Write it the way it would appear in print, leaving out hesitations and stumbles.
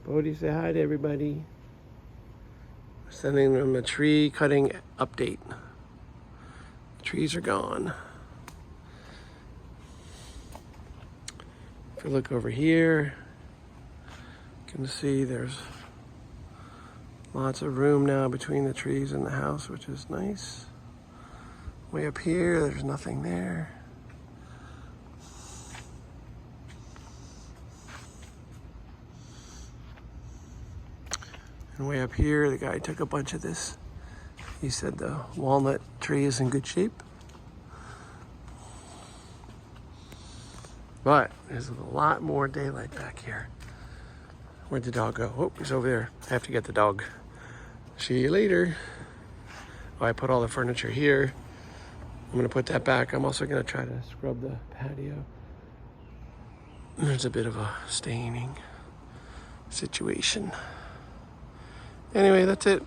Bodhi, say hi to everybody. Sending them a tree cutting update. The trees are gone. If you look over here, you can see there's lots of room now between the trees and the house, which is nice. Way up here, there's nothing there. And way up here, the guy took a bunch of this. He said the walnut tree is in good shape. But there's a lot more daylight back here. Where'd the dog go? Oh, he's over there. I have to get the dog. See you later. Oh, I put all the furniture here. I'm gonna put that back. I'm also gonna try to scrub the patio. There's a bit of a staining situation. Anyway, that's it.